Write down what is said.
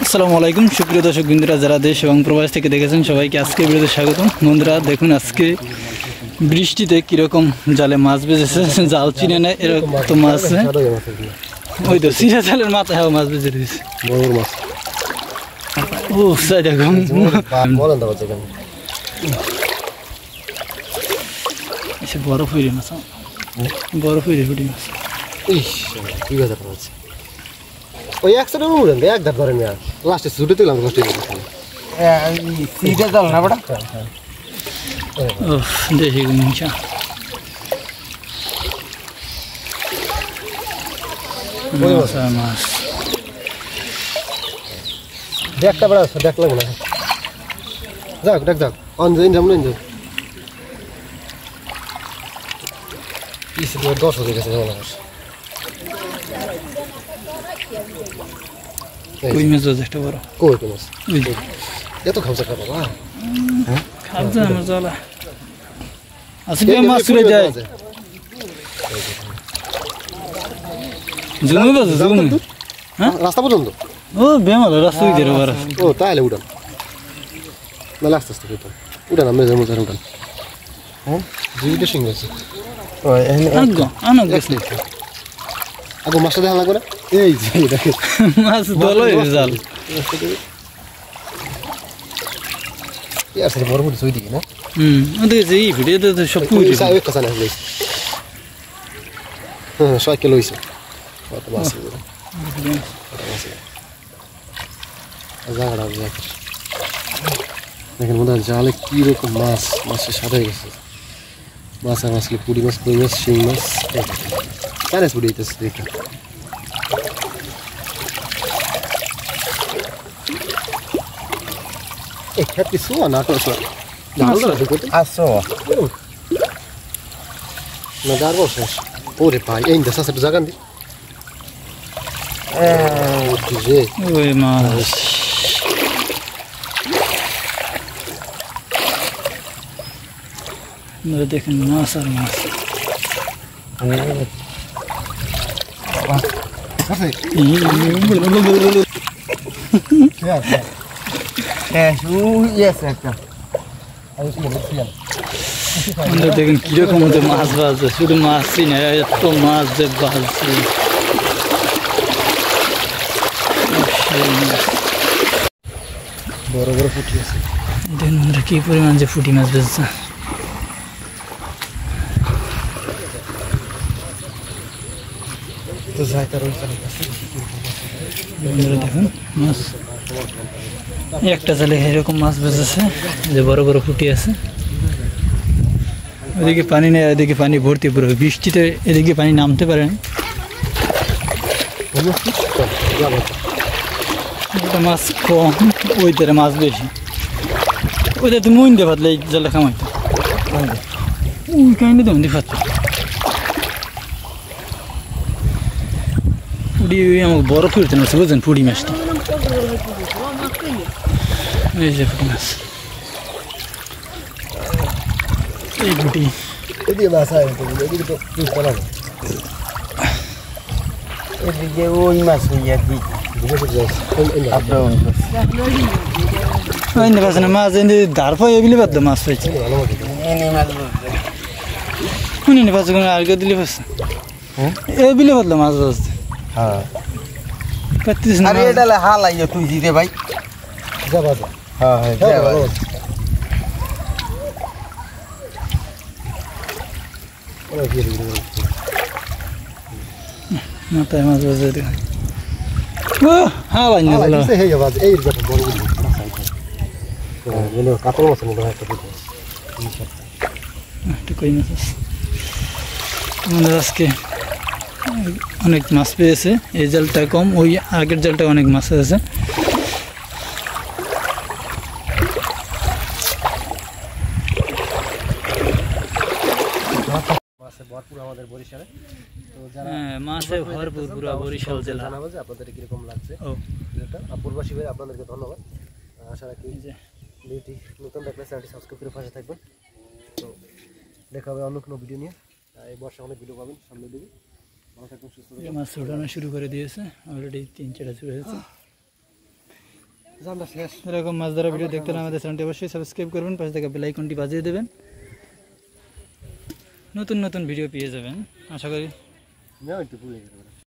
আসসালামু আলাইকুম সুপ্রিয় দর্শক বন্ধুরা যারা দেশ এবং প্রবাস থেকে দেখেছেন সবাইকে আজকে ভিডিওতে স্বাগতম। বন্ধুরা দেখুন আজকে বৃষ্টিতে কিরকম জালে মাছ বেজেছে, জাল চিনে নেয় এরকম তো মাছ, ওই তো সিরা জালের মাথায় মাছ বেজে দিয়েছে। ও সাই দেখুন বরফ হইরে মাছ, বরফ হইরে ফুটি মাছ। ওই একসাথে উড়েন এক ধার ধরেন লাস্টে ছুটে তুলাম কষ্ট সিটে চল না বড় দেখি মিশা মাছ দেখটা বড় দেখ লাগবে না যাক দেখ যাক অনজইন যামলেন যাক ইসে 10 হয়ে গেছে মনে হয়। কই মাছ একটা বড় কই মাছ এত খাওয়া খাবো বাবা খাওয়া আমার জ্বালা আজকে মাছ ছুড়ে যায় জুমে বাজে জুমে হ্যাঁ রাস্তা পর্যন্ত ও বেমাল রাস্তা দিয়ে রে বারা ও তাইলে উড়ান না লাস্ট আস্তে উড়ান আমরা যাবো যার উড়ান হ্যাঁ দুইটা সিং আছে ও আগো আনো গেছে আগো মাছটা দেখা লাগবে না এই যে দেখো মাছ দলই জাল ইয়ার সাথে বড় বড় সইদি না ওদের যে এই ভিডিওতে তো সব পুরি সাইও কাছে না হইছে হ্যাঁ 6 কিলো হইছে কত মাছ জায়গাটা দেখ দেখেন মনে হয় জালে কি রকম মাছ মাছের সাথে গেছে মাছ আর মাছকে পুরি মাছ কই মাছ শিং মাছ কারেস পুরি দিতেছে দেখেন এই খেতে সুয়া না তো সুয়া জালটা দেখো তো আসো না গারবো শেষ ওরে ভাই এই দশা সেটা জাগান দি যে ওই মাছ দেখেন মাছ আর মাছ দেখেন কিরকম মাছ বাজছে, শুধু মাছই না এত মাছ যে বাজছে বড় বড় ফুটি আছে দেখুন আমরা কি পরিমাণ যে ফুটি মাছ বেজছে। তো জায়গা রয়েছে দেখুন মাছ একটা জালে এরকম মাছ বেজেছে যে বড় বড় ফুটি আছে। ওদিকে পানি নেই, ওদিকে পানি ভর্তি পুরো, বৃষ্টিতে এদিকে পানি নামতে পারে না। ওটা মাছ কম, ওই তারে মাছ বেশি, ওইটা তুমি উইন দিয়ে ফাতলে এই জালে খামাইতো ওই কাহিনি তো উইন ফাততো পুড়ি আমাকে বড় ফুটতে না বুঝছেন পুড়ি মাছটা। এই যে পুঁটি মাছ, এই পুঁটি এদিকে মাছ আছে এদিকে তো পুষ্পা না এদিকে ওই মাছ হইয়া কি পাচ্ছে না মাছ এনে ধার পাই এগুলি বাদ মাছ পাইছে শুনি নি পাচ্ছে কোনো আর কেউ দিলে পাচ্ছে এ বিলে বাদলো মাছ বাজতে হ্যাঁ পাচ্ছিস না। আরে এটা হালাইয়া তুই দিতে ভাই যাবা হ্যাঁ হ্যাঁ যাবা মাথায় মাছ বাজে দেখুন হ্যাঁ লাইন হয়ে যাবা এই দেখো বড় বড় কাতল মাছ মনে হয় একটা কই মাছ আছে আমাদের আজকে অনেক মাছ পেয়েছে। এই জালটা কম, ওই আগের জালটা অনেক মাছ আছে। ভরপুর আমাদের বরিশালে, তো হ্যাঁ মাছে ভরপুর পুরো বরিশাল জেলা। জানাবো যে আপনাদের কিরকম লাগছে ভিডিওটা। প্রবাসী ভাই আপনাদেরকে ধন্যবাদ। আশা রাখি ভিডিওটি নতুন দেখলে চ্যানেলটি সাবস্ক্রাইব করে পাশে থাকবেন। তো দেখা হবে অন্য কোনো ভিডিও নিয়ে। এই বর্ষা অনেক ভিডিও পাবেন সামনে দিকে। ভালো থাকুন, সুস্থ এই মাছ উঠানো শুরু করে দিয়েছে অলরেডি 3-4টা শুরু হয়েছে। থাকুন। জানটা শেষ। এরকম মাছ ধরা ভিডিও দেখতে হলে আমাদের চ্যানেলটি অবশ্যই সাবস্ক্রাইব করবেন, পাশে থাকা বেল আইকনটি বাজিয়ে দেবেন, নতুন নতুন ভিডিও পেয়ে যাবেন আশা করি। নাও একটু ভুলে গেলাম।